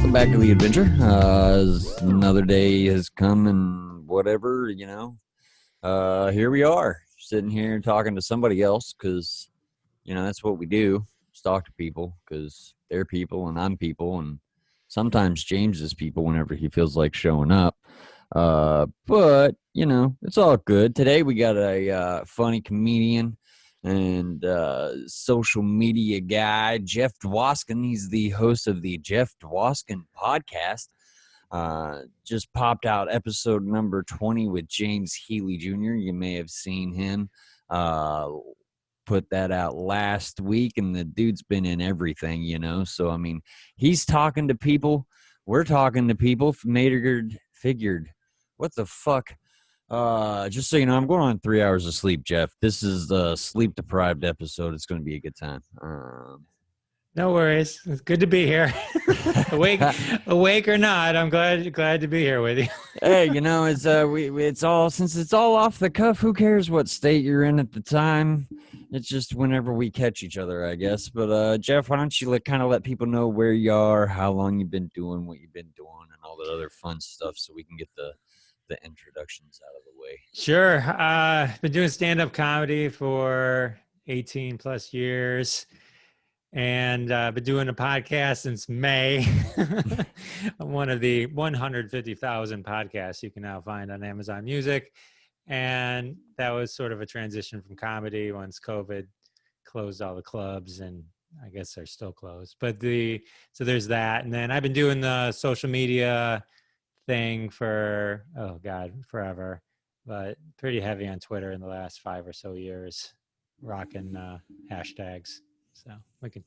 welcome back to the adventure. Another day has come and whatever, here we are, sitting here talking to somebody else because, that's what we do, is talk to people because they're people and I'm people, and sometimes James is people whenever he feels like showing up. But, it's all good. Today we got a funny comedian and social media guy, Jeff Dwoskin. He's the host of the Jeff Dwoskin podcast. Just popped out episode number 20 with James Healy Jr. You may have seen him. Put that out last week, and the dude's been in everything, So, I mean, he's talking to people. We're talking to people. Figured. What the fuck? Just so you know, I'm going on 3 hours of sleep, Jeff. This is the sleep-deprived episode. It's going to be a good time. No worries. It's good to be here. awake or not, I'm glad to be here with you. Hey, it's all, since it's all off the cuff. Who cares what state you're in at the time? It's just whenever we catch each other, I guess. But Jeff, why don't you let people know where you are, how long you've been doing what you've been doing, and all that other fun stuff, so we can get the introductions out of the way. Sure. Been doing stand-up comedy for 18 plus years, and been doing a podcast since May. I'm one of the 150,000 podcasts you can now find on Amazon Music. And that was sort of a transition from comedy once COVID closed all the clubs, and I guess they're still closed. But so there's that. And then I've been doing the social media thing for forever, but pretty heavy on Twitter in the last 5 or so years, rocking hashtags. So we can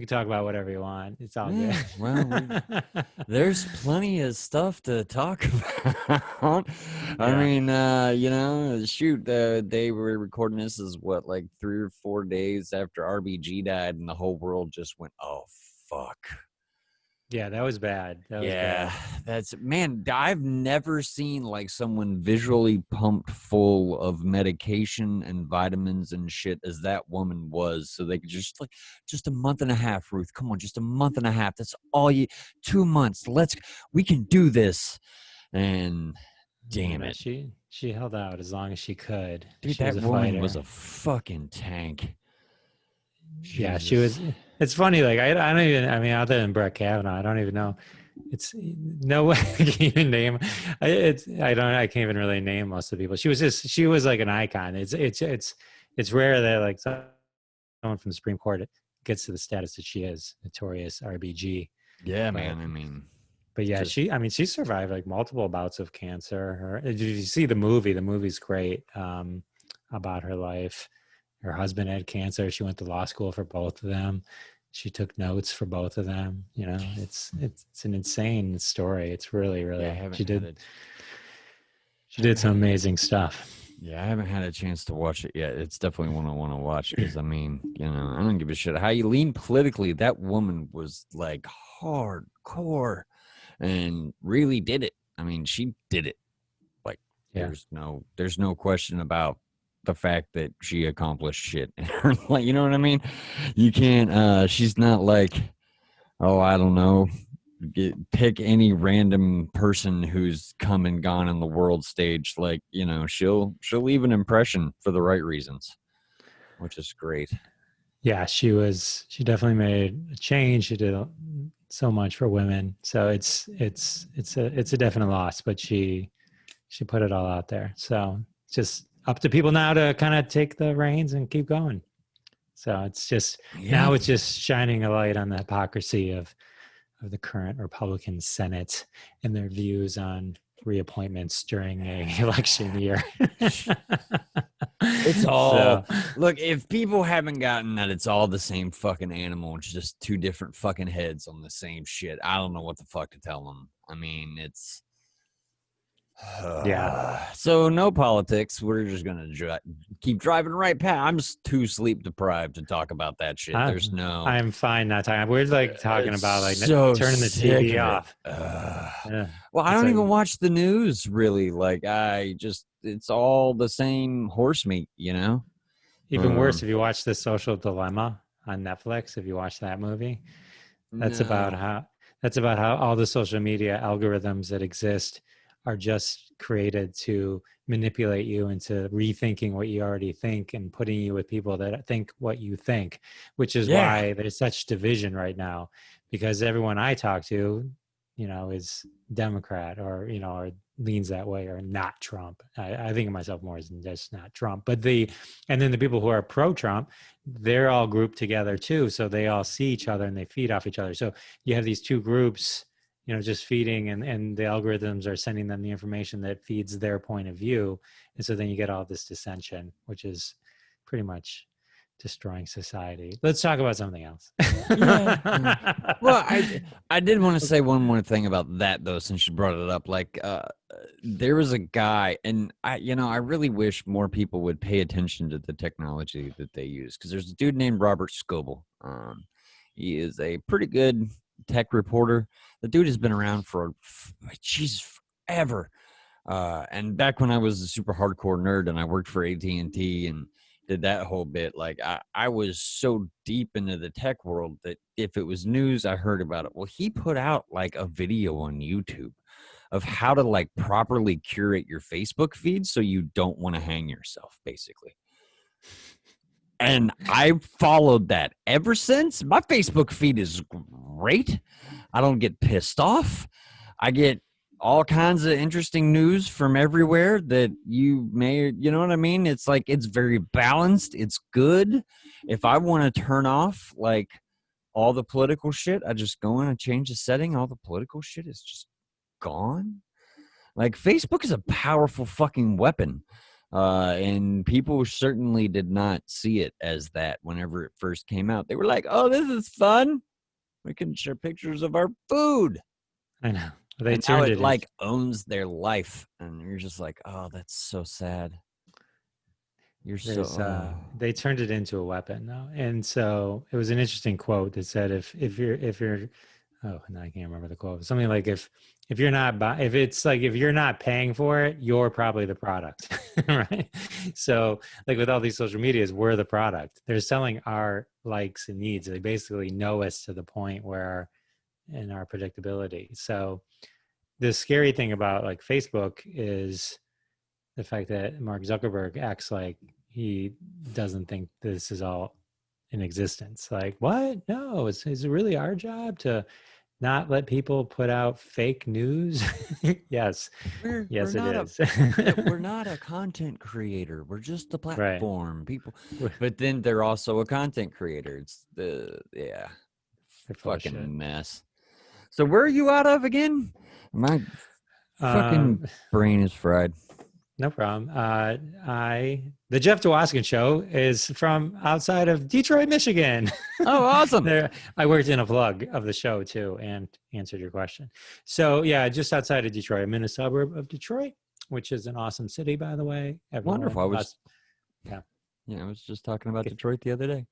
talk about whatever you want. It's all good. Well, there's plenty of stuff to talk about. Yeah. I mean, shoot, they were recording this is like 3 or 4 days after RBG died, and the whole world just went, oh fuck. Yeah, that was bad. Man, I've never seen like someone visually pumped full of medication and vitamins and shit as that woman was. So they could just a month and a half, Ruth. Come on, just a month and a half. That's all 2 months. We can do this. And damn it. She held out as long as she could. Dude, that woman was a fucking tank. Yeah, she was. It's funny, like I don't even. I mean, other than Brett Kavanaugh, I don't even know. It's no way I can even name. I can't even really name most of the people. She was like an icon. It's rare that like someone from the Supreme Court gets to the status that she is. Notorious RBG. Yeah, man. I mean, but yeah, she survived like multiple bouts of cancer. If you see the movie, the movie's great about her life. Her husband had cancer. She went to law school for both of them. She took notes for both of them. It's an insane story. It's really, really. Yeah, she did some amazing stuff. Yeah, I haven't had a chance to watch it yet. It's definitely one I want to watch because I mean, I don't give a shit how you lean politically. That woman was like hardcore and really did it. I mean, she did it. Like, yeah. There's no question about the fact that she accomplished shit. Like, you know what I mean? You can't she's not like, oh, I don't know, pick any random person who's come and gone in the world stage. Like, she'll leave an impression for the right reasons, which is great. Yeah, she definitely made a change. She did so much for women. So it's a definite loss, but she put it all out there. So just up to people now to kind of take the reins and keep going. So it's just now it's just shining a light on the hypocrisy of the current Republican Senate and their views on reappointments during a election year. It's all look, if people haven't gotten that it's all the same fucking animal, it's just two different fucking heads on the same shit. I don't know what the fuck to tell them. I mean, it's so no politics. We're just gonna keep driving right past. I'm just too sleep deprived to talk about that shit. I'm fine not talking. We're like talking about like turning the TV off. Well, I don't even watch the news really. Like it's all the same horse meat, Even worse, if you watch The Social Dilemma on Netflix, if you watch that movie, that's about how that's about how all the social media algorithms that exist are just created to manipulate you into rethinking what you already think and putting you with people that think what you think, which is Yeah. why there's such division right now, because everyone I talk to, is Democrat or, or leans that way or not Trump. I think of myself more as just not Trump, but and then the people who are pro Trump, they're all grouped together too. So they all see each other and they feed off each other. So you have these two groups, just feeding, and the algorithms are sending them the information that feeds their point of view. And so then you get all this dissension, which is pretty much destroying society. Let's talk about something else. Yeah. Well, I did want to say one more thing about that though, since you brought it up. Like, there was a guy, and I really wish more people would pay attention to the technology that they use, because there's a dude named Robert Scoble. He is a pretty good tech reporter. The dude has been around for forever. And back when I was a super hardcore nerd and I worked for AT&T and did that whole bit, like I was so deep into the tech world that if it was news, I heard about it. Well, he put out like a video on YouTube of how to like properly curate your Facebook feed so you don't want to hang yourself, basically. And I followed that ever since. My Facebook feed is great. I don't get pissed off. I get all kinds of interesting news from everywhere that you know what I mean? It's like, it's very balanced. It's good. If I want to turn off like all the political shit, I just go in and change the setting. All the political shit is just gone. Like, Facebook is a powerful fucking weapon. And people certainly did not see it as that whenever it first came out. They were like, oh, this is fun. We can share pictures of our food. I know. They And now turned it it like owns their life. And you're just like, oh, that's so sad. They turned it into a weapon though. And so it was an interesting quote that said, if you're oh, no, I can't remember the quote. Something like, if you're not if you're not paying for it, you're probably the product. Right. So like with all these social medias, we're the product. They're selling our likes and needs. They basically know us to the point where, in our predictability. So the scary thing about like Facebook is the fact that Mark Zuckerberg acts like he doesn't think this is all in existence. Like, what? No, is it really our job to not let people put out fake news? Yes. Yes, it is. We're not a content creator. We're just the Right. platform. People, but then they're also a content creator. It's They're full of shit. fucking mess. So where are you out of again? My fucking brain is fried. No problem. The Jeff Dwoskin show is from outside of Detroit, Michigan. Oh, awesome. There, I worked in a plug of the show too and answered your question. So yeah, just outside of Detroit. I'm in a suburb of Detroit, which is an awesome city, by the way. Wonderful. I was just talking about Okay. Detroit the other day.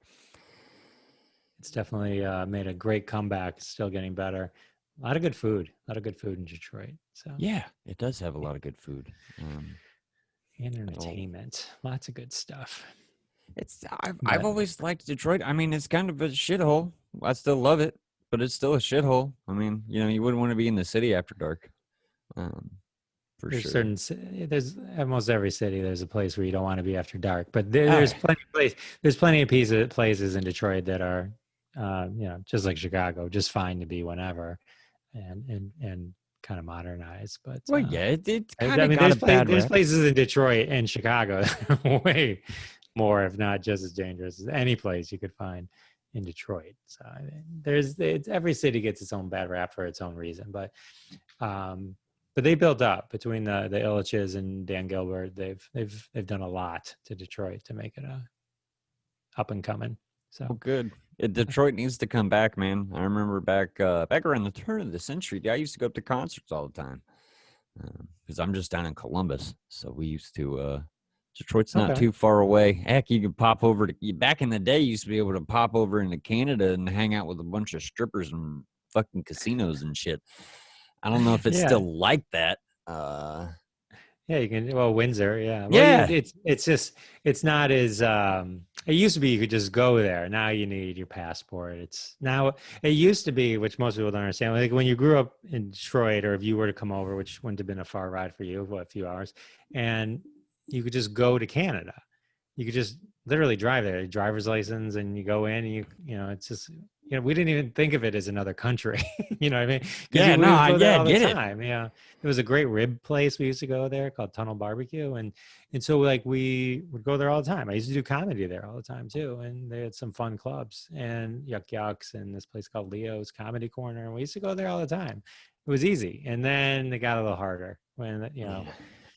It's definitely made a great comeback. It's still getting better. A lot of good food. In Detroit. So yeah, it does have a lot of good food. And entertainment. Lots of good stuff. I've always liked Detroit. I mean, it's kind of a shithole. I still love it, but it's still a shithole. I mean, you wouldn't want to be in the city after dark. For there's sure. There's almost every city. There's a place where you don't want to be after dark, but there's plenty of places in Detroit that are, just like Chicago, just fine to be whenever, and kind of modernized. But it's kind of there's places in Detroit and Chicago that are way more, if not just as dangerous as any place you could find in Detroit. So every city gets its own bad rap for its own reason, but they built up between the Illiches and Dan Gilbert. They've done a lot to Detroit to make it up and coming. So good. Detroit needs to come back, man. I remember back around the turn of the century, I used to go up to concerts all the time because I'm just down in Columbus. So we used to. Detroit's not too far away. Heck, you could pop over to. Back in the day, you used to be able to pop over into Canada and hang out with a bunch of strippers and fucking casinos and shit. I don't know if it's still like that. Yeah, you can. Well, Windsor, yeah. Well, Yeah. it's just it's not as it used to be. You could just go there. Now you need your passport. It's now it used to be, which most people don't understand. Like when you grew up in Detroit, or if you were to come over, which wouldn't have been a far ride for you, what, a few hours, and you could just go to Canada. You could just literally drive there, driver's license, and you go in, and it's just we didn't even think of it as another country. You know what I mean? Because Yeah, we would no, go there yeah, all the get it. time. Yeah, there was a great rib place we used to go there called Tunnel Barbecue, and so like we would go there all the time. I used to do comedy there all the time too, and they had some fun clubs and Yuck Yucks and this place called Leo's Comedy Corner, and we used to go there all the time. It was easy, and then it got a little harder when Yeah.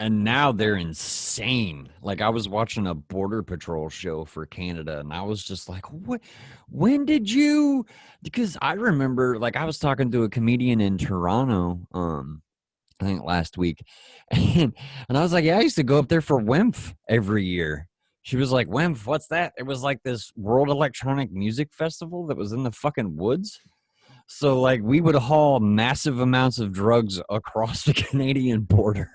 And now they're insane. Like I was watching a border patrol show for Canada and I was just like, what, when did you, because I remember like I was talking to a comedian in Toronto, I think last week. And I was like, yeah, I used to go up there for WIMF every year. She was like, WIMF, what's that? It was like this World Electronic Music Festival that was in the fucking woods. So like we would haul massive amounts of drugs across the Canadian border,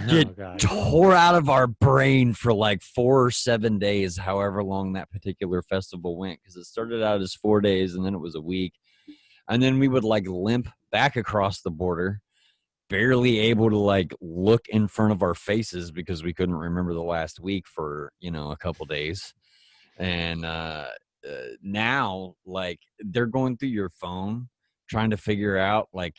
get Oh God. tore out of our brain for like 4 or 7 days, however long that particular festival went. Because it started out as 4 days and then it was a week. And then we would like limp back across the border, barely able to like look in front of our faces because we couldn't remember the last week for, a couple days. And now like they're going through your phone trying to figure out like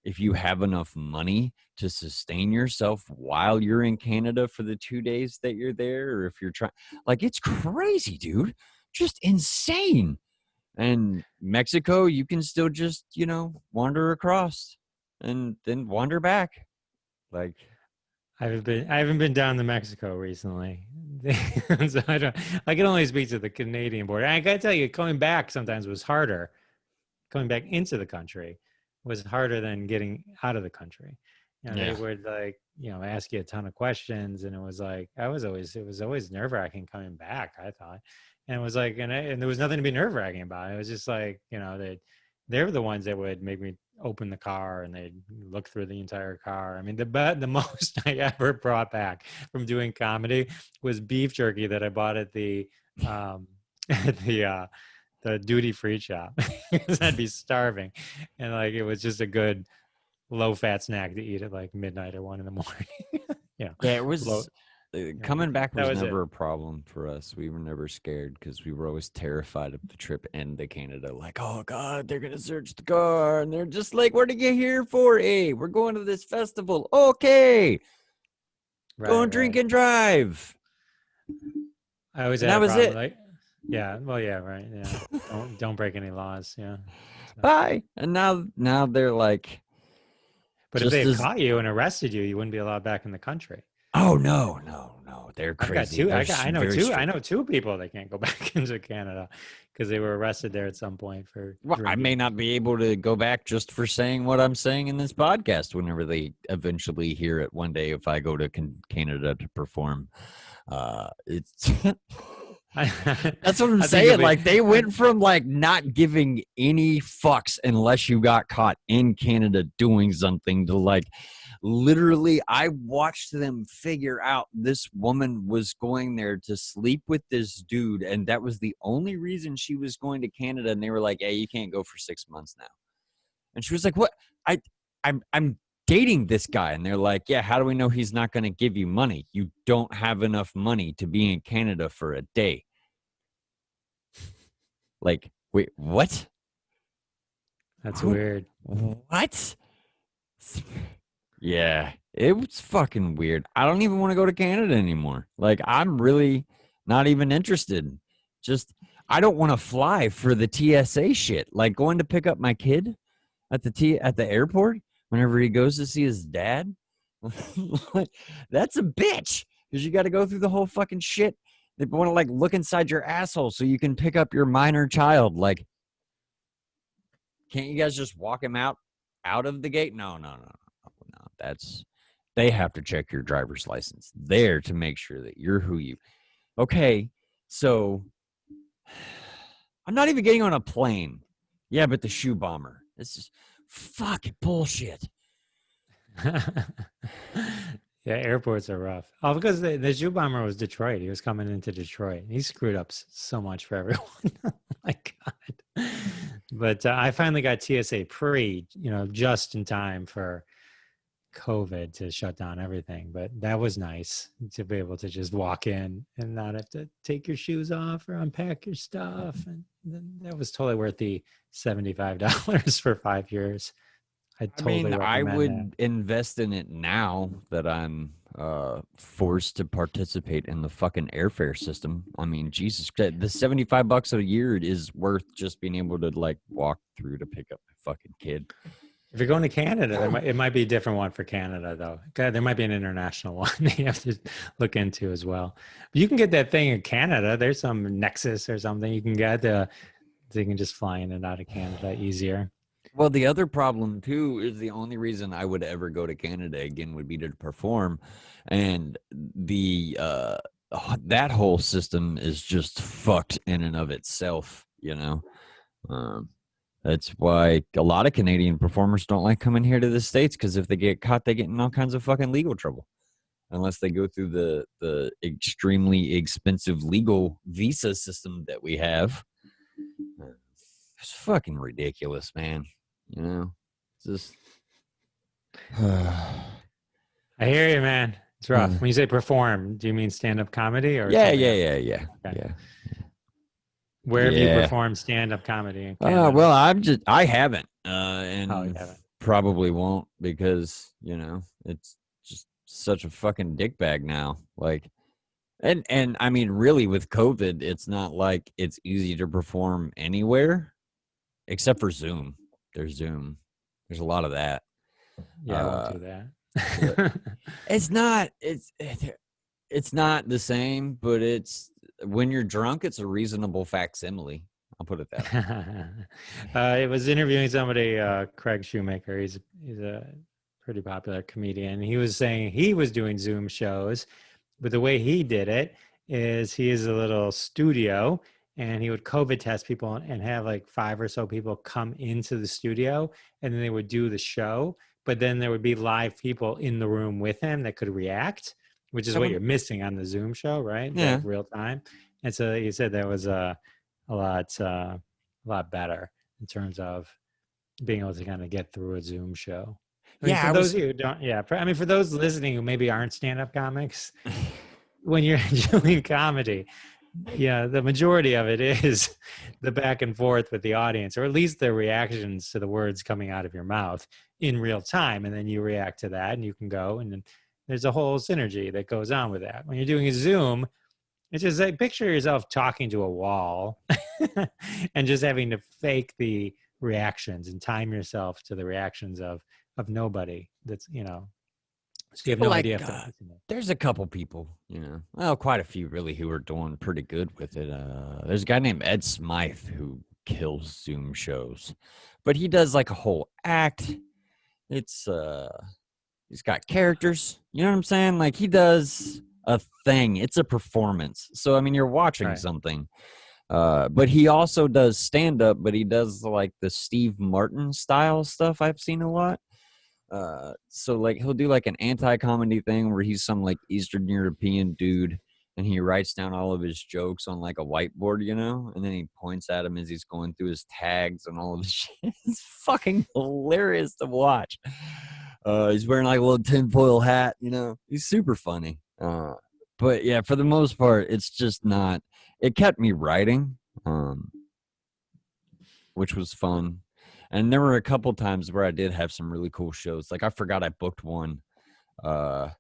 if you have enough money to sustain yourself while you're in Canada for the 2 days that you're there, or if you're trying, like, it's crazy, dude, just insane. And Mexico, you can still just wander across and then wander back, like. I haven't been down to Mexico recently. So I can only speak to the Canadian border. And I gotta tell you, coming back sometimes was harder. Coming back into the country was harder than getting out of the country. They Yeah. would like, ask you a ton of questions, and it was like it was always nerve-wracking coming back, I thought. And it was like, and there was nothing to be nerve-wracking about. It was just like, they were the ones that would make me open the car and they'd look through the entire car. I mean, the most I ever brought back from doing comedy was beef jerky that I bought at the at the duty free shop because I'd be starving, and like it was just a good low fat snack to eat at like midnight or 1 in the morning. Yeah, it Low, was coming back that was was it. never a problem for us. We were never scared because we were always terrified of the trip into Canada. Like, oh God, they're gonna search the car, and they're just like, "What are you here for? Hey, we're going to this festival. Okay, go Right, and drink right. and drive." I always And had that a was problem it. like, yeah, well, yeah, right, yeah. Don't break any laws, yeah. So, Bye. And now they're like, but if they just had as, caught you and arrested you, you wouldn't be allowed back in the country. oh no, no, no, they're I've got crazy. two. They're very I strict. know two people that can't go back into Canada because they were arrested there at some point for Well, I may drinking. not be able to go back just for saying what I'm saying in this podcast whenever they eventually hear it one day if I go to Canada to perform. It's I, that's what I'm I think you'll saying. be. Like they went from like not giving any fucks unless you got caught in Canada doing something to like literally I watched them figure out this woman was going there to sleep with this dude and that was the only reason she was going to Canada, and they were like, hey, you can't go for 6 months now. And she was like, what? I'm dating this guy. And they're like, yeah, how do we know he's not going to give you money? You don't have enough money to be in Canada for a day. Like, wait, what? That's weird. What? Yeah, it was fucking weird. I don't even want to go to Canada anymore. Like, I'm really not even interested. Just, I don't want to fly for the TSA shit. Like going to pick up my kid at the airport whenever he goes to see his dad. That's a bitch because you got to go through the whole fucking shit. They want to like look inside your asshole so you can pick up your minor child. Like, can't you guys just walk him out of the gate? No, no, no, no. That's, they have to check your driver's license there to make sure that you're who you. Okay, so I'm not even getting on a plane. Yeah, but the shoe bomber. This is fucking bullshit. Yeah, airports are rough. Oh, because the Jew bomber was Detroit. He was coming into Detroit. He screwed up so much for everyone. Oh my God. But I finally got TSA pre, just in time for COVID to shut down everything. But that was nice to be able to just walk in and not have to take your shoes off or unpack your stuff. And then that was totally worth the $75 for 5 years. I I totally mean, I recommend that. would invest in it now that I'm forced to participate in the fucking airfare system. I mean, Jesus, the $75 a year is worth just being able to like walk through to pick up a fucking kid. If you're going to Canada, it might be a different one for Canada, though. There might be an international one that you have to look into as well. But you can get that thing in Canada. There's some Nexus or something you can get. So you can just fly in and out of Canada easier. Well, the other problem too is the only reason I would ever go to Canada again would be to perform, and the that whole system is just fucked in and of itself. Um, that's why a lot of Canadian performers don't like coming here to the States, because if they get caught, they get in all kinds of fucking legal trouble, unless they go through the extremely expensive legal visa system that we have. It's fucking ridiculous, man. Just I hear you, man. It's rough. When you say perform, do you mean stand-up comedy or yeah, something else? yeah. Okay. Yeah. Where have you performed stand-up comedy in Canada? Well, I haven't, you and haven't. probably won't, because it's just such a fucking dickbag now. Like, and I mean, really, with COVID, it's not like it's easy to perform anywhere except for Zoom. There's Zoom. There's a lot of that. Yeah, I won't do that. It's not the same, but it's, when you're drunk, it's a reasonable facsimile. I'll put it that way. I was interviewing somebody, Craig Shoemaker. He's a pretty popular comedian. He was saying he was doing Zoom shows, but the way he did it is he is a little studio, and he would COVID test people and have like 5 or so people come into the studio, and then they would do the show. But then there would be live people in the room with him that could react, which is what you're missing on the Zoom show, right? Yeah. Like real time. And so he said that was a lot better in terms of being able to kind of get through a Zoom show. I mean, for those of you who don't, for those listening who maybe aren't stand-up comics, when you're doing comedy, the majority of it is the back and forth with the audience, or at least the reactions to the words coming out of your mouth in real time, and then you react to that, and you can go, and then there's a whole synergy that goes on with that. When you're doing a Zoom, it's just like, picture yourself talking to a wall and just having to fake the reactions and time yourself to the reactions of nobody. That's so you have no idea. There's a couple people, well, quite a few really, who are doing pretty good with it. There's a guy named Ed Smythe who kills Zoom shows, but he does like a whole act. It's he's got characters. You know what I'm saying? Like, he does a thing. It's a performance. So I mean, you're watching something. But he also does stand up, but he does like the Steve Martin style stuff I've seen a lot. So like, he'll do like an anti-comedy thing where he's some like Eastern European dude, and he writes down all of his jokes on like a whiteboard, and then he points at him as he's going through his tags and all of his shit. It's fucking hilarious to watch. He's wearing like a little tinfoil hat, he's super funny. But yeah, for the most part, it's just not, it kept me writing, which was fun. And there were a couple times where I did have some really cool shows. Like, I forgot I booked one, and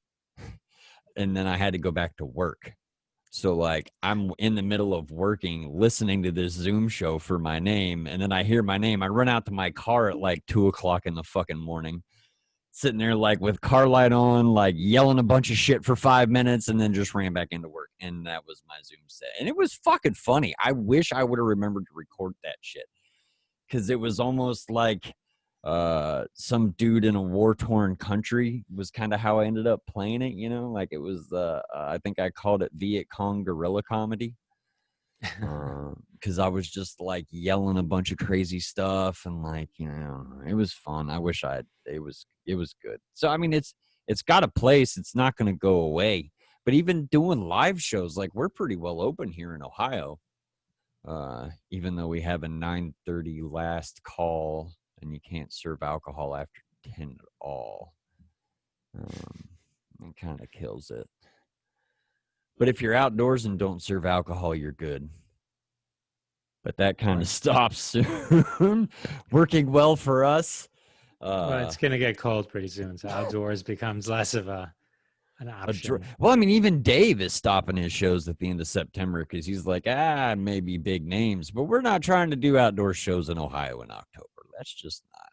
then I had to go back to work. So like, I'm in the middle of working, listening to this Zoom show for my name, and then I hear my name. I run out to my car at like 2:00 in the fucking morning, sitting there like with car light on, like yelling a bunch of shit for 5 minutes, and then just ran back into work. And that was my Zoom set. And it was fucking funny. I wish I would have remembered to record that shit, because it was almost like some dude in a war-torn country was kind of how I ended up playing it, like it was I think I called it Viet Cong guerrilla comedy, because I was just like yelling a bunch of crazy stuff, and like, it was fun. I wish it was good. So I mean, it's got a place. It's not going to go away. But even doing live shows, like we're pretty well open here in Ohio, even though we have a 9:30 last call and you can't serve alcohol after 10 at all. It kind of kills it. But if you're outdoors and don't serve alcohol, you're good. But that kind of stops soon. Working well for us. Well, it's going to get cold pretty soon, so outdoors becomes less of an option. Well, I mean, even Dave is stopping his shows at the end of September because he's like, maybe big names, but we're not trying to do outdoor shows in Ohio in October. Let's just not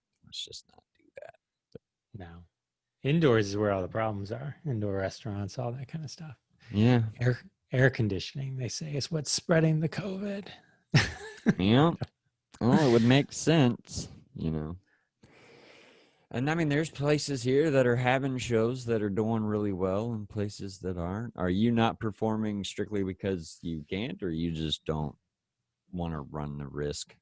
do that. No. Indoors is where all the problems are. Indoor restaurants, all that kind of stuff. Yeah. Air conditioning, they say, is what's spreading the COVID. Yeah. Well, it would make sense, you know. And I mean, there's places here that are having shows that are doing really well and places that aren't. Are you not performing strictly because you can't, or you just don't want to run the risk?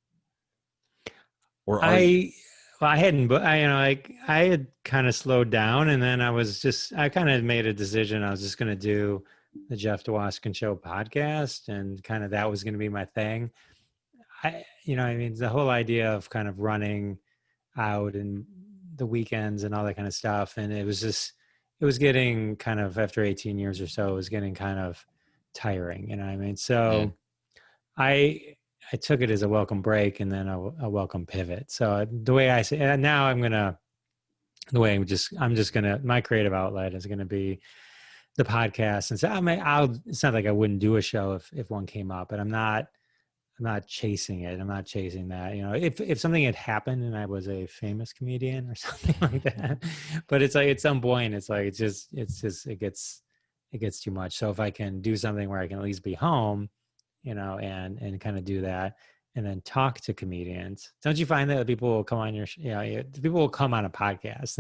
Or I hadn't, but I had kind of slowed down, and then I kind of made a decision. I was just going to do the Jeff Dwoskin Show podcast, and kind of that was going to be my thing. The whole idea of kind of running out and the weekends and all that kind of stuff, and it was getting kind of, after 18 years or so, it was getting kind of tiring, you know what I mean? So I took it as a welcome break and then a welcome pivot. So the way I say, and now I'm just gonna, my creative outlet is gonna be the podcast. And so it's not like I wouldn't do a show if one came up, but I'm not chasing it. I'm not chasing that. You know, if something had happened and I was a famous comedian or something like that, but it's like at some point, it gets too much. So if I can do something where I can at least be home, you know, and kind of do that, and then talk to comedians. Don't you find that people will come on people will come on a podcast.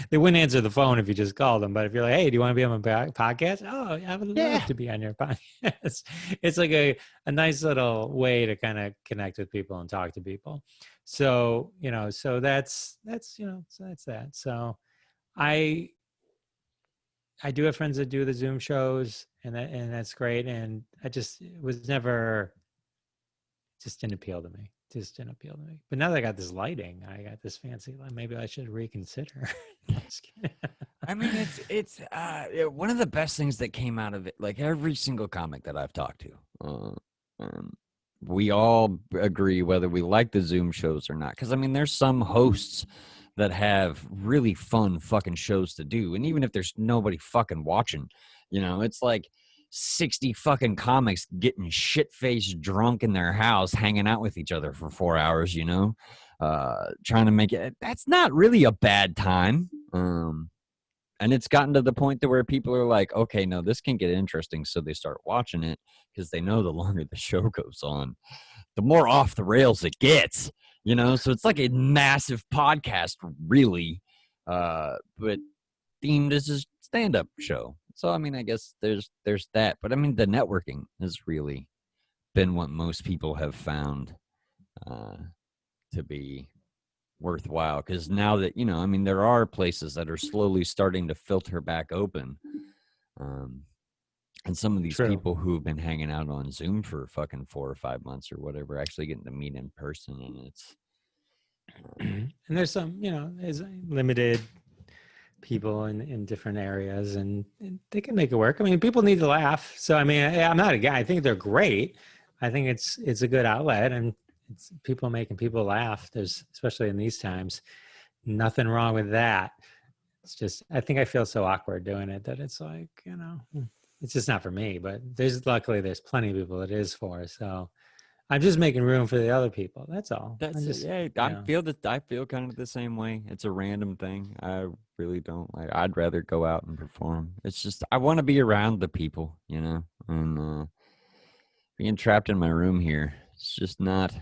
They wouldn't answer the phone if you just called them. But if you're like, hey, do you want to be on my podcast? Oh, I would love to be on your podcast. It's like a nice little way to kind of connect with people and talk to people. So, so that's that. So I do have friends that do the Zoom shows, and that's great. And it just didn't appeal to me. But now that I got this lighting, I got this fancy light, maybe I should reconsider. I mean, it's one of the best things that came out of it. Like every single comic that I've talked to, we all agree whether we like the Zoom shows or not. Because I mean, there's some hosts that have really fun fucking shows to do, and even if there's nobody fucking watching, it's like 60 fucking comics getting shit-faced drunk in their house, hanging out with each other for 4 hours, trying to make it. That's not really a bad time. And it's gotten to the point to where people are like, okay, no, this can get interesting. So they start watching it because they know the longer the show goes on, the more off the rails it gets, So it's like a massive podcast, really, but themed as a stand-up show. So, I mean, I guess there's that. But, I mean, the networking has really been what most people have found to be worthwhile. Because now that, there are places that are slowly starting to filter back open. And some of these people who have been hanging out on Zoom for fucking 4 or 5 months or whatever, actually getting to meet in person. And it's... and there's some, there's limited people in different areas, and they can make it work. I mean, people need to laugh. So, I mean, I'm not a guy. I think they're great. I think it's a good outlet, and it's people making people laugh. There's, especially in these times, nothing wrong with that. It's just, I think I feel so awkward doing it that it's like, it's just not for me, but luckily there's plenty of people it is for. So I'm just making room for the other people. That's all. I feel kind of the same way. It's a random thing. I really don't like. I'd rather go out and perform. It's just I want to be around the people, and being trapped in my room here, it's just not.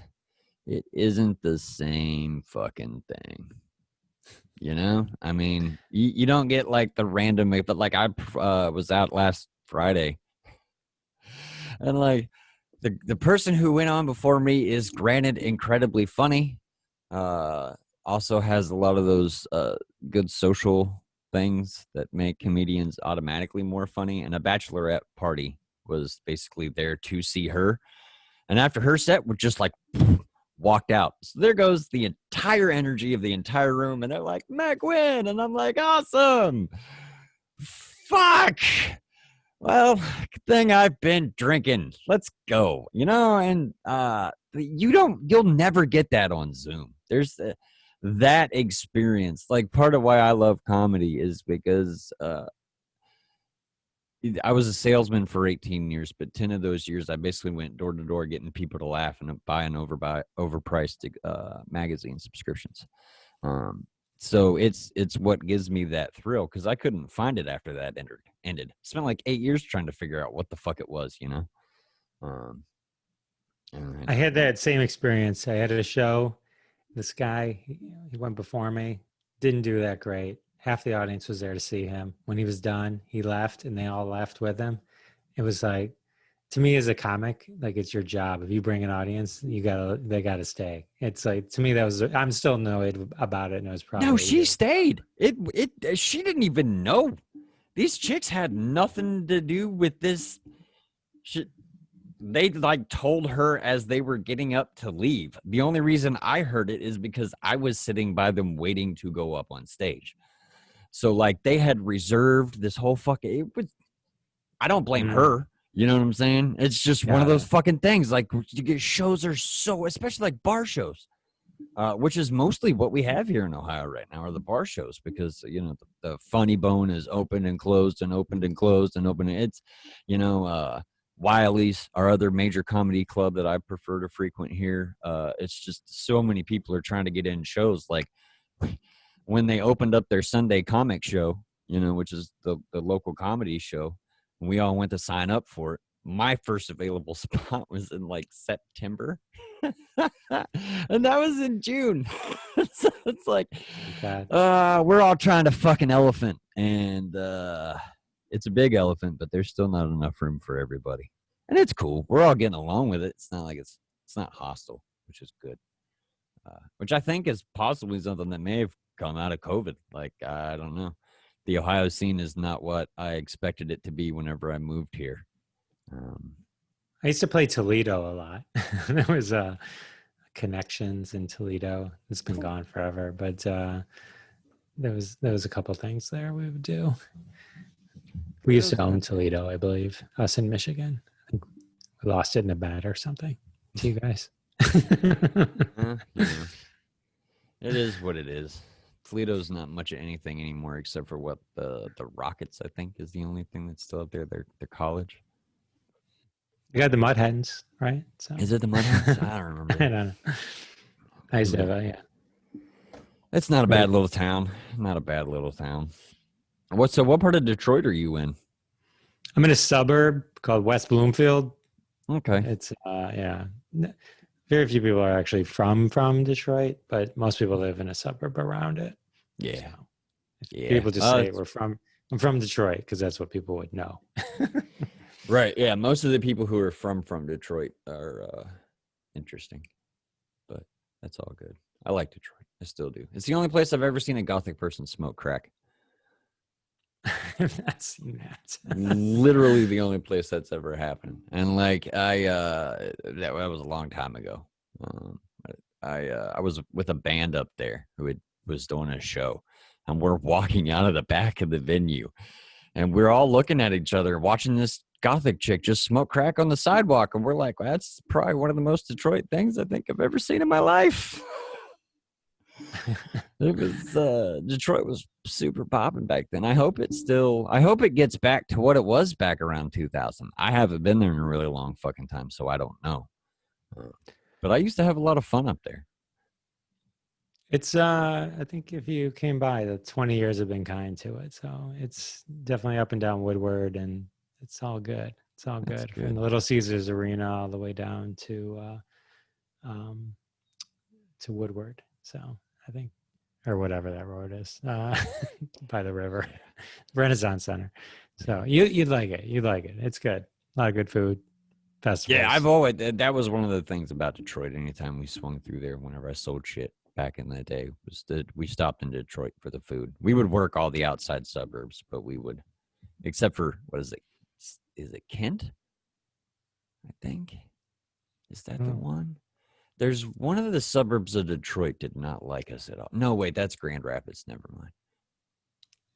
It isn't the same fucking thing. I mean, you don't get like the random, but like I was out last Friday, and like. The person who went on before me is, granted, incredibly funny. Also has a lot of those good social things that make comedians automatically more funny, and a bachelorette party was basically there to see her. And after her set, we just like walked out. So there goes the entire energy of the entire room, and they're like, Mac win, and I'm like, awesome. Fuck. Well, good thing I've been drinking. Let's go. And you'll never get that on Zoom. There's that experience. Like, part of why I love comedy is because I was a salesman for 18 years, but 10 of those years I basically went door to door getting people to laugh and buying overpriced magazine subscriptions. So it's what gives me that thrill, because I couldn't find it after that ended. Spent like 8 years trying to figure out what the fuck it was, I had that same experience. I had a show. This guy, he went before me, didn't do that great. Half the audience was there to see him. When he was done, he left, and they all left with him. It was like, to me as a comic, like, it's your job. If you bring an audience, they gotta stay. It's like, to me, I'm still annoyed about it, and it was probably no. She stayed. She didn't even know. These chicks had nothing to do with this shit. They like told her as they were getting up to leave. The only reason I heard it is because I was sitting by them waiting to go up on stage. So like, they had reserved this whole fucking. I don't blame her. You know what I'm saying? It's just one of those fucking things. Like, you get shows are so, especially like bar shows, which is mostly what we have here in Ohio right now, are the bar shows, because the Funny Bone is open and closed and opened and closed and open. It's Wiley's, our other major comedy club that I prefer to frequent here. It's just so many people are trying to get in shows. Like, when they opened up their Sunday comic show, which is the local comedy show, and we all went to sign up for it. My first available spot was in like September. And that was in June. So it's like, we're all trying to fuck an elephant, and it's a big elephant, but there's still not enough room for everybody. And it's cool. We're all getting along with it. It's not like it's not hostile, which is good. Which I think is possibly something that may have come out of COVID. Like, I don't know. The Ohio scene is not what I expected it to be whenever I moved here. I used to play Toledo a lot. There was Connections in Toledo. It's been gone forever, but there was a couple things there we would do. We used to own Toledo, I believe. Us in Michigan. I think we lost it in a bet or something to you guys. It is what it is. Toledo's not much of anything anymore, except for what the Rockets, I think, is the only thing that's still up there. Their college. You got the Mud Hens, right? So. Is it the Mud Hens? I don't remember. I don't know. I used to have yeah. It's not a bad little town. Not a bad little town. What part of Detroit are you in? I'm in a suburb called West Bloomfield. Okay. It's very few people are actually from Detroit, but most people live in a suburb around it. Yeah. So people just say I'm from Detroit, because that's what people would know. Right. Yeah. Most of the people who are from Detroit are interesting, but that's all good. I like Detroit. I still do. It's the only place I've ever seen a Gothic person smoke crack. I've not seen that. Literally the only place that's ever happened. And like, that was a long time ago. I was with a band up there who was doing a show, and we're walking out of the back of the venue, and we're all looking at each other, watching this Gothic chick just smoke crack on the sidewalk. And we're like, well, that's probably one of the most Detroit things I think I've ever seen in my life. It was Detroit was super popping back then. I hope it gets back to what it was back around 2000. I haven't been there in a really long fucking time, so I don't know. But I used to have a lot of fun up there. It's I think if you came by, the 20 years have been kind to it. So it's definitely up and down Woodward, and it's all good. It's all good. From the Little Caesars Arena all the way down to Woodward. So I think, or whatever that road is, by the river, Renaissance Center. So you'd like it. You'd like it. It's good. A lot of good food. Festivals. Yeah, that was one of the things about Detroit. Anytime we swung through there, whenever I sold shit, back in the day was that we stopped in Detroit for the food. We would work all the outside suburbs, but we would, except for, what is it? Is it Kent? I think. Is that the one? There's one of the suburbs of Detroit did not like us at all. No, wait, that's Grand Rapids. Never mind.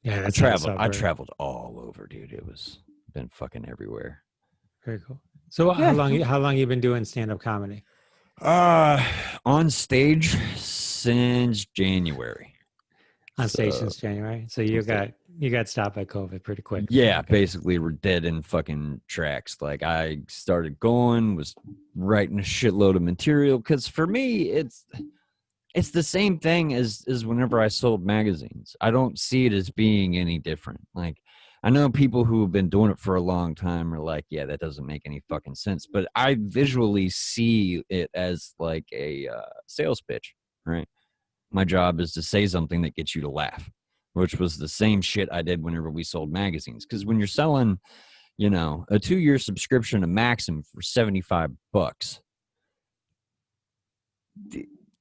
Yeah, I traveled all over, dude. It was been fucking everywhere. Very cool. So how long you been doing stand-up comedy? On stage since January. On stage since January. So you got stopped by COVID pretty quick. Yeah, basically we're dead in fucking tracks. Like I started going, was writing a shitload of material, because for me it's the same thing as whenever I sold magazines. I don't see it as being any different. Like I know people who have been doing it for a long time are like, yeah, that doesn't make any fucking sense. But I visually see it as like a sales pitch, right? My job is to say something that gets you to laugh, which was the same shit I did whenever we sold magazines. Because when you're selling, a 2-year subscription to Maxim for $75,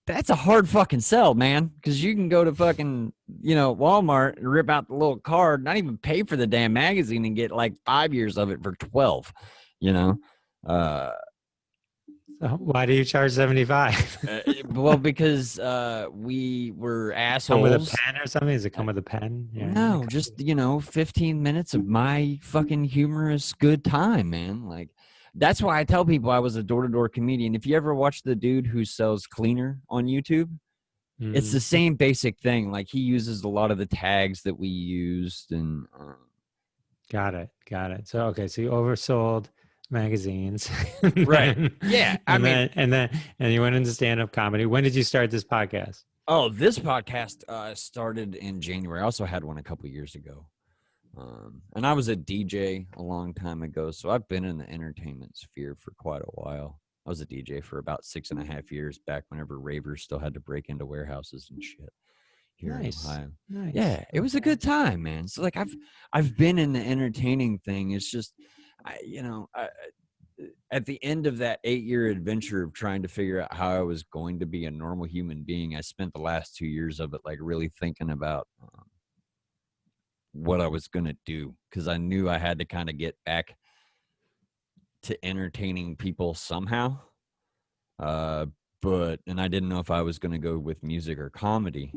that's a hard fucking sell, man. Because you can go to fucking, Walmart and rip out the little card, not even pay for the damn magazine, and get like 5 years of it for 12. So why do you charge 75? Well, because we were assholes. Come with a pen or something? Does it come with a pen? Yeah, no, just 15 minutes of my fucking humorous good time, man. Like that's why I tell people I was a door-to-door comedian. If you ever watch the dude who sells cleaner on YouTube, it's the same basic thing. Like he uses a lot of the tags that we used, and got it. So so you oversold magazines, right? Yeah, and then you went into stand-up comedy. When did you start this podcast? Oh, this podcast started in January. I also had one a couple years ago, and I was a DJ a long time ago, so I've been in the entertainment sphere for quite a while. I was a DJ for about 6.5 years back whenever ravers still had to break into warehouses and shit here in Ohio. Nice. Yeah, it was a good time, man. So like I've been in the entertaining thing. It's just, at the end of that 8-year adventure of trying to figure out how I was going to be a normal human being, I spent the last 2 years of it like really thinking about what I was going to do, because I knew I had to kind of get back to entertaining people somehow. And I didn't know if I was going to go with music or comedy.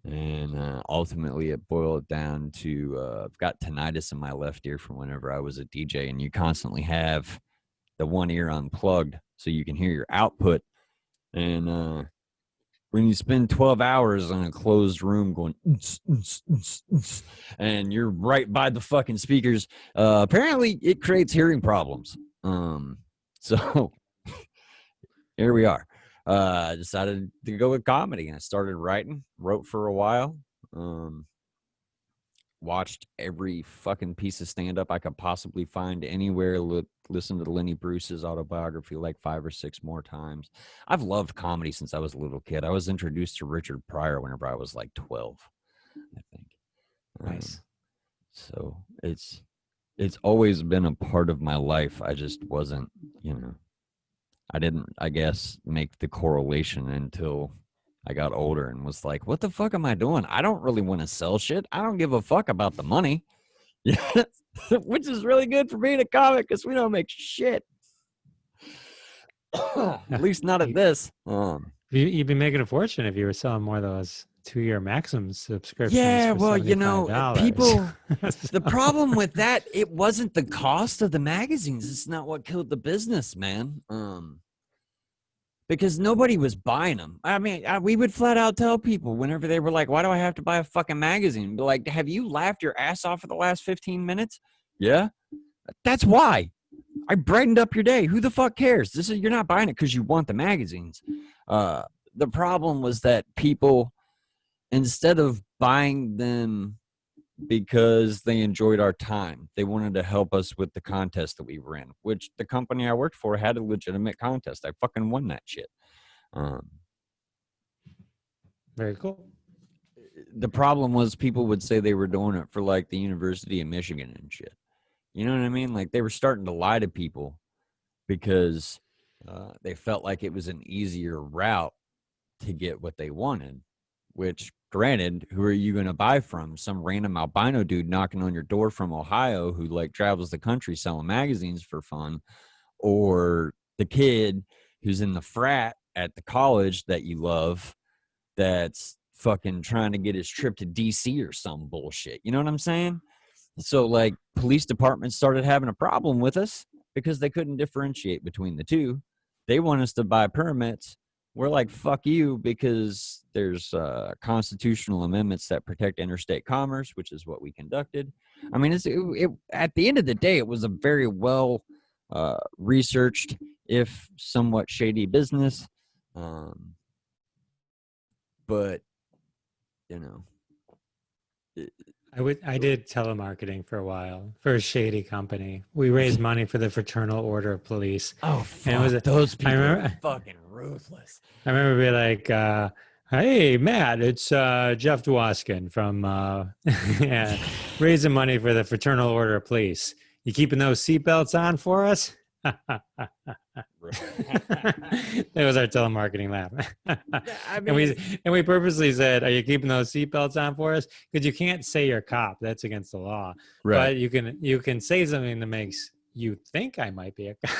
And ultimately it boiled down to I've got tinnitus in my left ear from whenever I was a DJ, and you constantly have the one ear unplugged so you can hear your output. And when you spend 12 hours in a closed room going and you're right by the fucking speakers, apparently it creates hearing problems. So here we are. I decided to go with comedy, and I started wrote for a while, watched every fucking piece of stand-up I could possibly find anywhere, listened to Lenny Bruce's autobiography like 5 or 6 more times. I've loved comedy since I was a little kid. I was introduced to Richard Pryor whenever I was like 12, I think. Nice. So it's always been a part of my life. I just wasn't, I didn't, I guess, make the correlation until I got older and was like, what the fuck am I doing? I don't really want to sell shit. I don't give a fuck about the money. Yeah, which is really good for being a comic, because we don't make shit. At least not at this. You'd be making a fortune if you were selling more of those 2-year Maxim subscriptions. Yeah, for well, $75. people, the problem with that, it wasn't the cost of the magazines. It's not what killed the business, man. Because nobody was buying them. I mean, we would flat out tell people whenever they were like, why do I have to buy a fucking magazine? Be like, have you laughed your ass off for the last 15 minutes? Yeah. That's why. I brightened up your day. Who the fuck cares? You're not buying it because you want the magazines. The problem was that people, instead of buying them because they enjoyed our time, they wanted to help us with the contest that we were in, which the company I worked for had a legitimate contest. I fucking won that shit. Very cool. The problem was people would say they were doing it for like the University of Michigan and shit. You know what I mean? Like they were starting to lie to people because they felt like it was an easier route to get what they wanted, which granted, who are you going to buy from? Some random albino dude knocking on your door from Ohio who like travels the country selling magazines for fun, or the kid who's in the frat at the college that you love that's fucking trying to get his trip to DC or some bullshit. You know what I'm saying? So like police departments started having a problem with us because they couldn't differentiate between the two. They want us to buy permits. We're like, fuck you, because there's constitutional amendments that protect interstate commerce, which is what we conducted. I mean, at the end of the day, it was a very well researched, if somewhat shady business. But, you know. I did telemarketing for a while for a shady company. We raised money for the Fraternal Order of Police. Oh, fuck. Those people are fucking ruthless. I remember being like, hey, Matt, it's Jeff Dwoskin from yeah, raising money for the Fraternal Order of Police. You keeping those seatbelts on for us? That was our telemarketing laugh. I mean, and we purposely said, "Are you keeping those seatbelts on for us?" Because you can't say you're a cop; that's against the law. right. But you can say something that makes you think I might be a cop.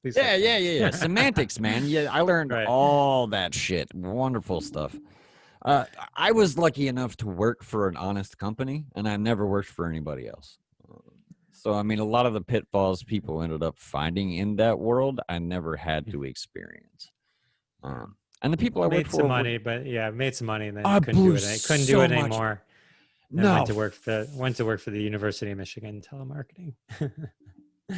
Yeah. Semantics, man. Yeah, I learned Right. all that shit. Wonderful stuff. I was lucky enough to work for an honest company, and I never worked for anybody else. So, I mean, a lot of the pitfalls people ended up finding in that world, I never had to experience. And the people I worked for made some money, but yeah, made some money, and then I couldn't do blew it. Couldn't do it so much. anymore. And No, went to work for the University of Michigan telemarketing.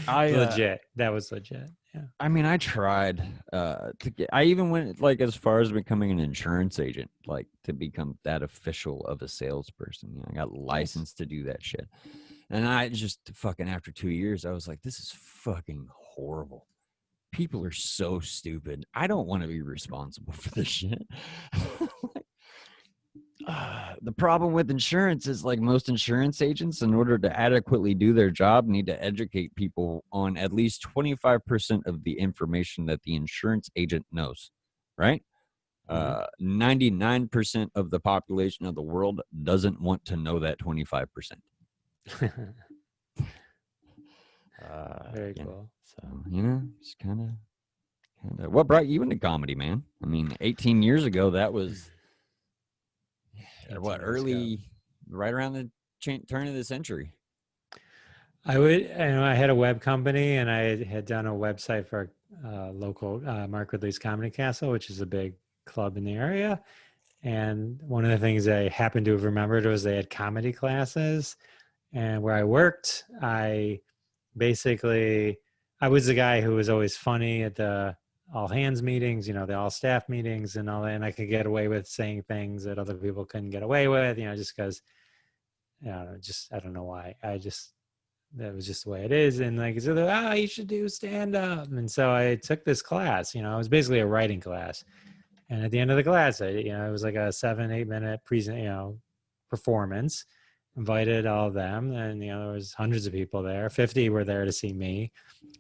I legit. That was legit. Yeah. I mean, I tried to get. I even went like as far as becoming an insurance agent, like to become that official of a salesperson. You know, I got licensed to do that shit, and I just fucking after 2 years, I was like, this is fucking horrible. People are so stupid. I don't want to be responsible for this shit. The problem with insurance is like most insurance agents, in order to adequately do their job, need to educate people on at least 25% of the information that the insurance agent knows, right? 99% of the population of the world doesn't want to know that 25%. Very cool. So, you know, it's kind of what brought you into comedy, man? I mean, 18 years ago, that was early, right around the turn of the century. I had a web company, and I had done a website for a local Mark Ridley's Comedy Castle, which is a big club in the area. And one of the things I happened to have remembered was they had comedy classes. And where I worked, I was the guy who was always funny at the all hands meetings, you know, the all staff meetings and all that. And I could get away with saying things that other people couldn't get away with, you know, just because, you know, I don't know why. That was just the way it is. And like, so you should do stand up. And so I took this class, you know, it was basically a writing class. And at the end of the class, it was like a 7-8 minute performance. Invited all of them, and there was hundreds of people there. 50 were there to see me.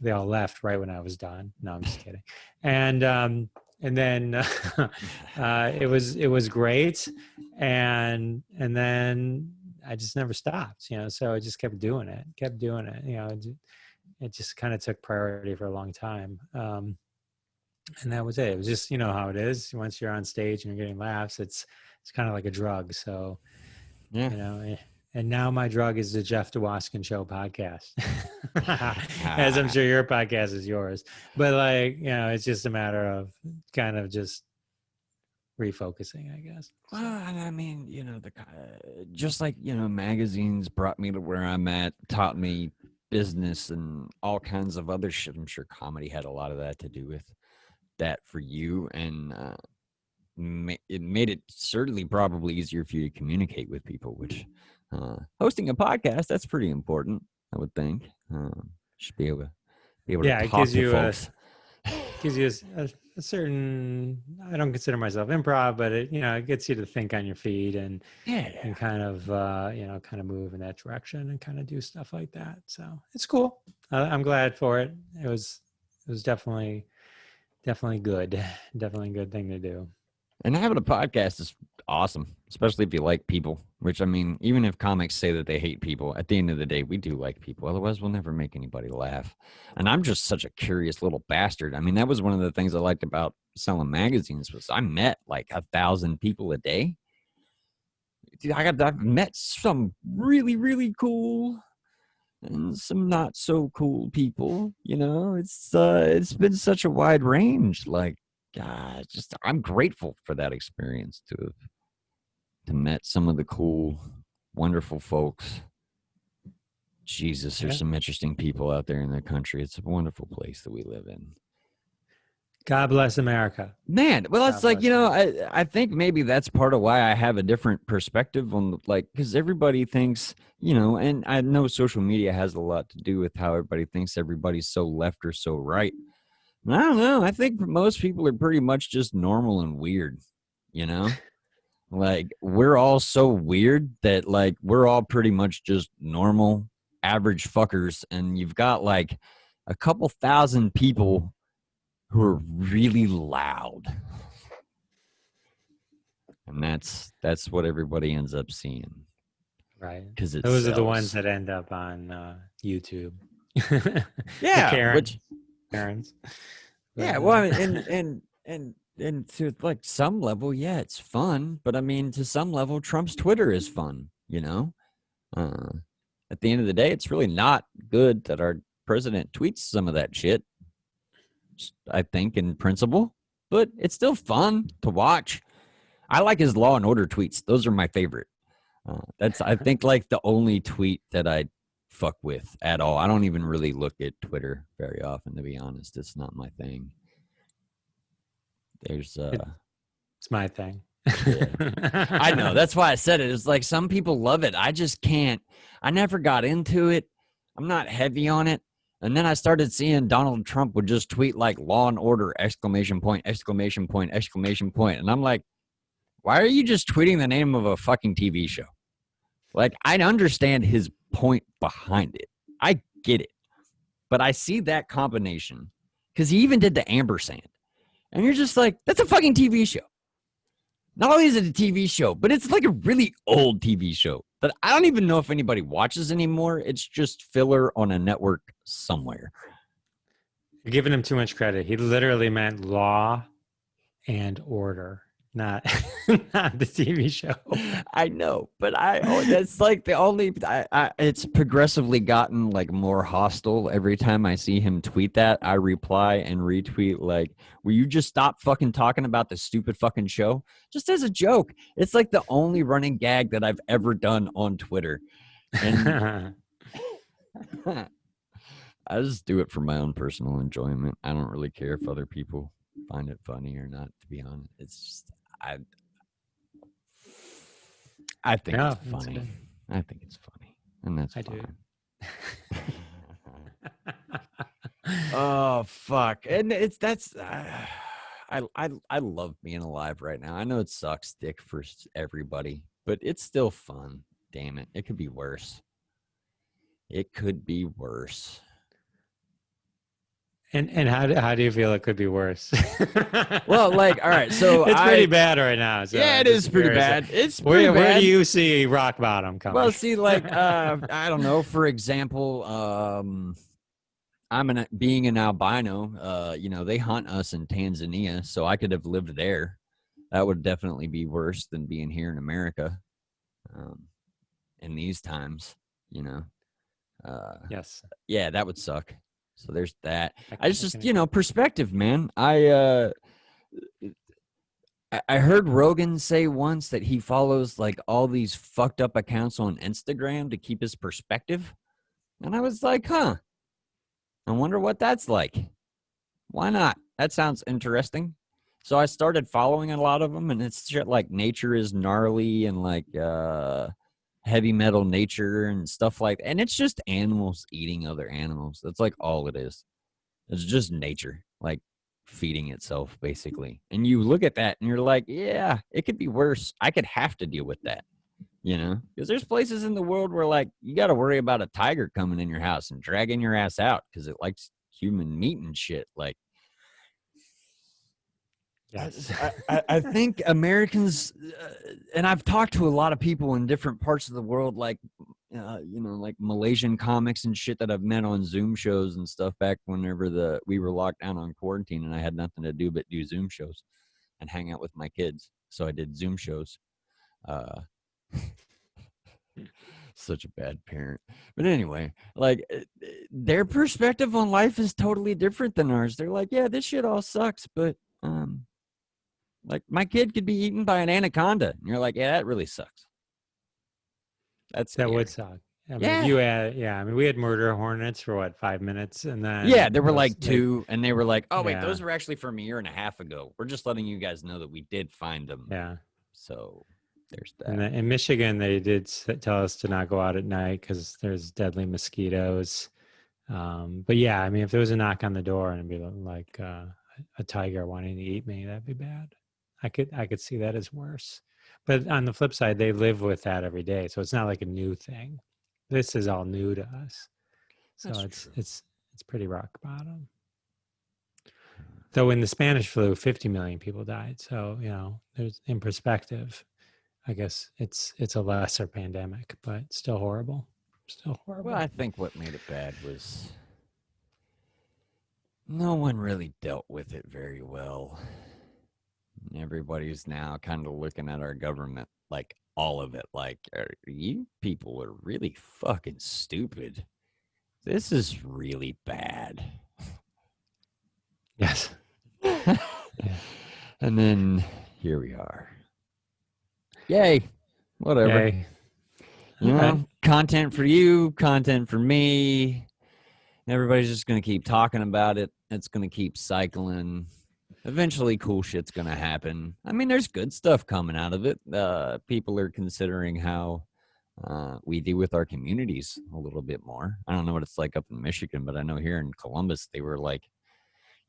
They all left right when I was done. No, I'm just kidding. And then it was great, and then I just never stopped. So I just kept doing it. It just kind of took priority for a long time. And that was it. It was just how it is. Once you're on stage and you're getting laughs, it's kind of like a drug. So yeah. And now my drug is the Jeff Dwoskin Show podcast. As I'm sure your podcast is yours. But it's just a matter of kind of just refocusing, I guess. Well, I mean, just like, magazines brought me to where I'm at, taught me business and all kinds of other shit. I'm sure comedy had a lot of that to do with that for you. And it made it certainly probably easier for you to communicate with people, which hosting a podcast, that's pretty important, I would think. Should be able to talk to folks. Gives you a certain, I don't consider myself improv, but it gets you to think on your feet and kind of kind of move in that direction and kind of do stuff like that. So it's cool. I'm glad for it. It was definitely good. Definitely a good thing to do. And having a podcast is awesome, especially if you like people, which I mean, even if comics say that they hate people, at the end of the day, we do like people. Otherwise, we'll never make anybody laugh. And I'm just such a curious little bastard. I mean, that was one of the things I liked about selling magazines was I met like 1,000 people a day. Dude, I've met some really, really cool and some not so cool people. You know, it's been such a wide range. Like, just I'm grateful for that experience to met some of the cool, wonderful folks. Jesus, there's some interesting people out there in the country. It's a wonderful place that we live in. God bless America. Man, well, it's God like, bless you know, America. I think maybe that's part of why I have a different perspective on, like, because everybody thinks, you know, and I know social media has a lot to do with how everybody thinks everybody's so left or so right. And I don't know. I think most people are pretty much just normal and weird, you know? Like, we're all so weird that, like, we're all pretty much just normal, average fuckers. And you've got, like, a couple thousand people who are really loud. And that's what everybody ends up seeing. Right. Because it Those are the ones sells. that end up on YouTube. Yeah, the which, Karens. yeah, But, well, and to, like, some level, yeah, it's fun. But I mean, to some level, Trump's Twitter is fun, you know? At the end of the day, it's really not good that our president tweets some of that shit, I think, in principle, but it's still fun to watch. I like his Law and Order tweets. Those are my favorite. That's, I think, like the only tweet that I fuck with at all. I don't even really look at Twitter very often, to be honest. It's not my thing. There's it's my thing. Yeah. I know. That's why I said it. It's like some people love it. I just can't. I never got into it. I'm not heavy on it. And then I started seeing Donald Trump would just tweet like Law and Order, exclamation point, exclamation point, exclamation point. And I'm like, why are you just tweeting the name of a fucking TV show? Like, I understand his point behind it. I get it. But I see that combination because he even did the ampersand. And you're just like, that's a fucking TV show. Not only is it a TV show, but it's like a really old TV show that I don't even know if anybody watches anymore. It's just filler on a network somewhere. You're giving him too much credit. He literally meant Law and Order, not not the TV show. I know, but that's like the only, it's progressively gotten like more hostile every time I see him tweet that. I reply and retweet like, will you just stop fucking talking about the stupid fucking show? Just as a joke. It's like the only running gag that I've ever done on Twitter. And I just do it for my own personal enjoyment. I don't really care if other people find it funny or not, to be honest. It's just, I think it's funny. I think it's funny. And that's fine. Oh, fuck. And I love being alive right now. I know it sucks dick for everybody, but it's still fun. Damn it. It could be worse. It could be worse. And how do you feel it could be worse? Well, like, all right, so it's pretty bad right now. So yeah, it is pretty bad. It's pretty bad. Where do you see rock bottom coming? Well, see, like, I don't know. For example, being an albino. You know, they hunt us in Tanzania, so I could have lived there. That would definitely be worse than being here in America. In these times, you know. Yes. Yeah, that would suck. So there's that. I just, you know, perspective, man. I heard Rogan say once that he follows like all these fucked up accounts on Instagram to keep his perspective. And I was like, huh, I wonder what that's like. Why not? That sounds interesting. So I started following a lot of them, and it's shit like Nature is Gnarly and like Heavy Metal Nature and stuff like that. And it's just animals eating other animals. That's like all it is. It's just nature, like feeding itself, basically. And you look at that and you're like, yeah, it could be worse. I could have to deal with that, you know? Because there's places in the world where, like, you got to worry about a tiger coming in your house and dragging your ass out because it likes human meat and shit. Like, Yes. I think Americans, and I've talked to a lot of people in different parts of the world, like, like Malaysian comics and shit that I've met on Zoom shows and stuff back whenever we were locked down on quarantine and I had nothing to do but do Zoom shows and hang out with my kids. So I did Zoom shows. Such a bad parent. But anyway, like their perspective on life is totally different than ours. They're like, yeah, this shit all sucks, but like my kid could be eaten by an anaconda. And you're like, yeah, that really sucks. That's That scary. would suck. I mean, Yeah. if you had, I mean, we had murder hornets for what, 5 minutes, and then Yeah, there were like two, and they were like, oh wait, yeah. those were actually from a year and a half ago. We're just letting you guys know that we did find them. Yeah. So there's that. And in Michigan, they did tell us to not go out at night because there's deadly mosquitoes. But yeah, I mean, if there was a knock on the door and it'd be like a tiger wanting to eat me, that'd be bad. I could see that as worse. But on the flip side, they live with that every day, so it's not like a new thing. This is all new to us, so it's pretty rock bottom. Though in the Spanish flu, 50 million people died. So there's in perspective, I guess it's a lesser pandemic, but still horrible. Still horrible. Well, I think what made it bad was no one really dealt with it very well. Everybody's now kind of looking at our government, like all of it, like, you people are really fucking stupid. This is really bad. Yes. Yeah. And then here we are. Yay. Whatever. Yay. Content for you, content for me. Everybody's just going to keep talking about it. It's going to keep cycling. Eventually, cool shit's going to happen. I mean, there's good stuff coming out of it. People are considering how we deal with our communities a little bit more. I don't know what it's like up in Michigan, but I know here in Columbus, they were like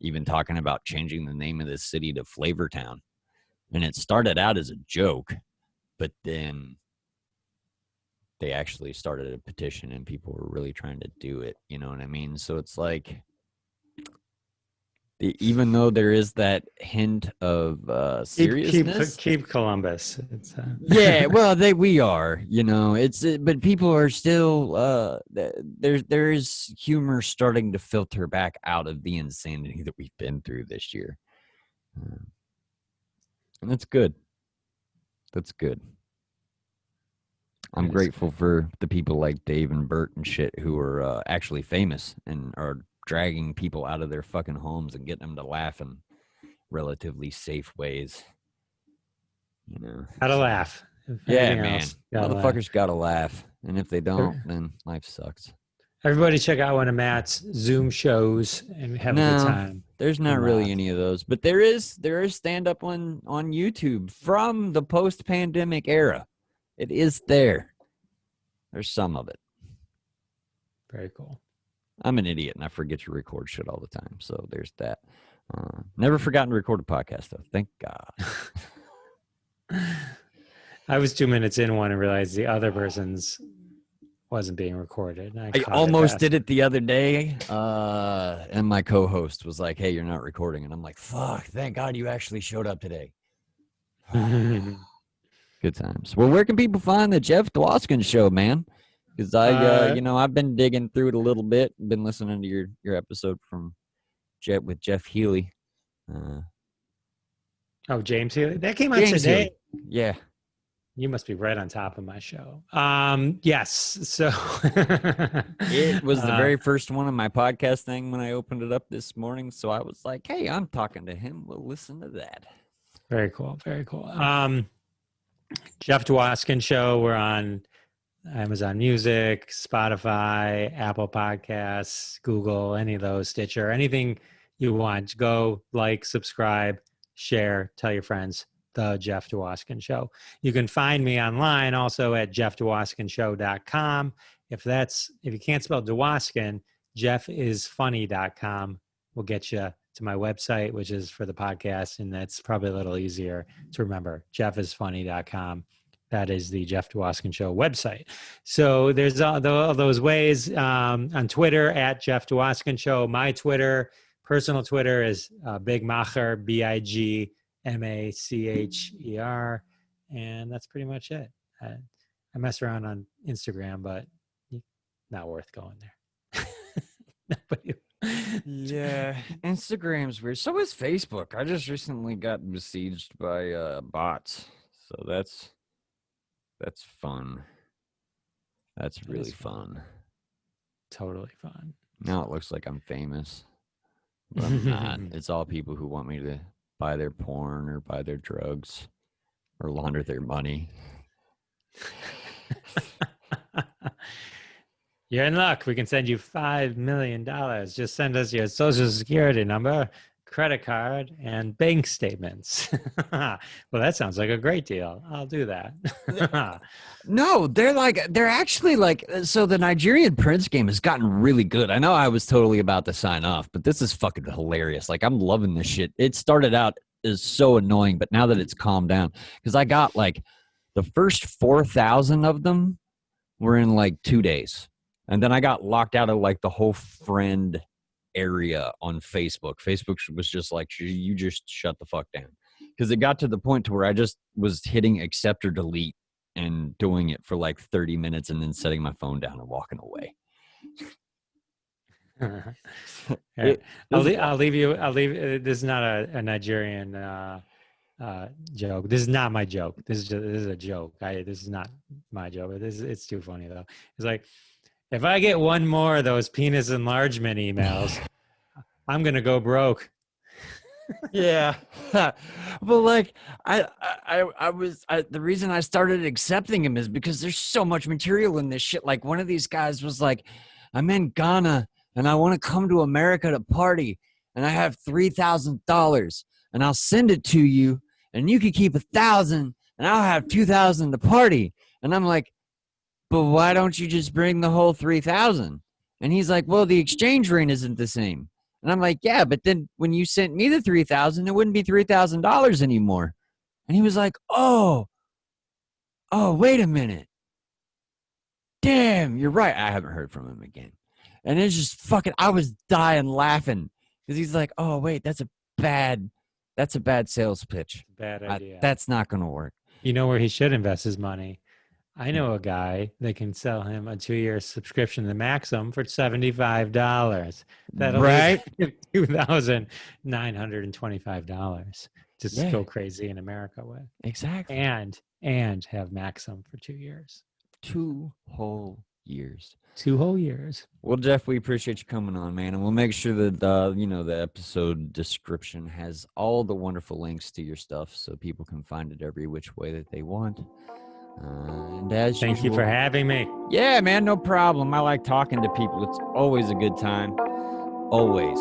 even talking about changing the name of the city to Flavortown. And it started out as a joke, but then they actually started a petition and people were really trying to do it. You know what I mean? So it's like, even though there is that hint of seriousness, keep Columbus. Yeah, well, we are, but people are still there is humor starting to filter back out of the insanity that we've been through this year, and that's good. That's good. I'm grateful for the people like Dave and Bert and shit who are actually famous and are dragging people out of their fucking homes and getting them to laugh in relatively safe ways. Gotta laugh. Yeah, man. Motherfuckers gotta laugh. And if they don't, then life sucks. Everybody check out one of Matt's Zoom shows and have a good time. There's not really any of those, but there is stand-up on YouTube from the post-pandemic era. It is there. There's some of it. Very cool. I'm an idiot and I forget to record shit all the time. So there's that. Never forgotten to record a podcast though. Thank God. I was 2 minutes in one and realized the other person's wasn't being recorded. I almost did it the other day. And my co-host was like, hey, you're not recording. And I'm like, fuck, thank God you actually showed up today. Good times. Well, where can people find the Jeff Dwoskin show, man? Because I've been digging through it a little bit. Been listening to your episode from with Jeff Healy. James Healy. That came out today. Healy. Yeah. You must be right on top of my show. Yes. So it was the very first one on my podcast thing when I opened it up this morning. So I was like, hey, I'm talking to him. We'll listen to that. Very cool. Very cool. Jeff Dwoskin show. We're on Amazon Music, Spotify, Apple Podcasts, Google, any of those, Stitcher, anything you want. Go like, subscribe, share, tell your friends. The Jeff Dwoskin Show. You can find me online also at jeffdwoskinshow.com. If you can't spell Dwoskin, jeffisfunny.com will get you to my website, which is for the podcast, and that's probably a little easier to remember. jeffisfunny.com. That is the Jeff Dwoskin Show website. So there's all those ways. On Twitter at Jeff Dwoskin Show. My personal Twitter is Big Macher, Macher, and that's pretty much it. I mess around on Instagram, but not worth going there. Nobody. Yeah, Instagram's weird. So is Facebook. I just recently got besieged by bots, so that's fun. That's really fun. Totally fun. Now it looks like I'm famous, but I'm not. It's all people who want me to buy their porn or buy their drugs or launder their money. You're in luck. We can send you $5 million. Just send us your social security number, credit card, and bank statements. Well, that sounds like a great deal. I'll do that. No, they're actually like, so the Nigerian Prince game has gotten really good. I know I was totally about to sign off, but this is fucking hilarious. Like, I'm loving this shit. It started out as so annoying, but now that it's calmed down, because I got like the first 4,000 of them were in like 2 days. And then I got locked out of like the whole friend area on Facebook. Facebook was just like, you just shut the fuck down. Because it got to the point to where I just was hitting accept or delete and doing it for like 30 minutes and then setting my phone down and walking away. I'll leave you. This is not a Nigerian joke. This is not my joke. This is a joke. This is not my joke. It's too funny though. It's like, if I get one more of those penis enlargement emails, I'm gonna go broke. Yeah. But like the reason I started accepting him is because there's so much material in this shit. Like, one of these guys was like, I'm in Ghana and I want to come to America to party and I have $3,000 and I'll send it to you and you can keep 1,000 and I'll have 2,000 to party. And I'm like, but why don't you just bring the whole 3,000? And he's like, well, the exchange rate isn't the same. And I'm like, yeah, but then when you sent me the 3,000, it wouldn't be $3,000 anymore. And he was like, oh, wait a minute. Damn, you're right. I haven't heard from him again. And it's just fucking, I was dying laughing because he's like, oh, wait, that's a bad sales pitch. Bad idea. That's not going to work. You know where he should invest his money? I know a guy that can sell him a 2-year subscription to Maxim for $75. That'll right? be $2,925 to go crazy in America with. Exactly. And have Maxim for 2 years. 2 whole years. 2 whole years. Well, Jeff, we appreciate you coming on, man, and we'll make sure that the episode description has all the wonderful links to your stuff, so people can find it every which way that they want. And as thank usual, you for having me. Yeah, man, no problem. I like talking to people. It's always a good time. Always.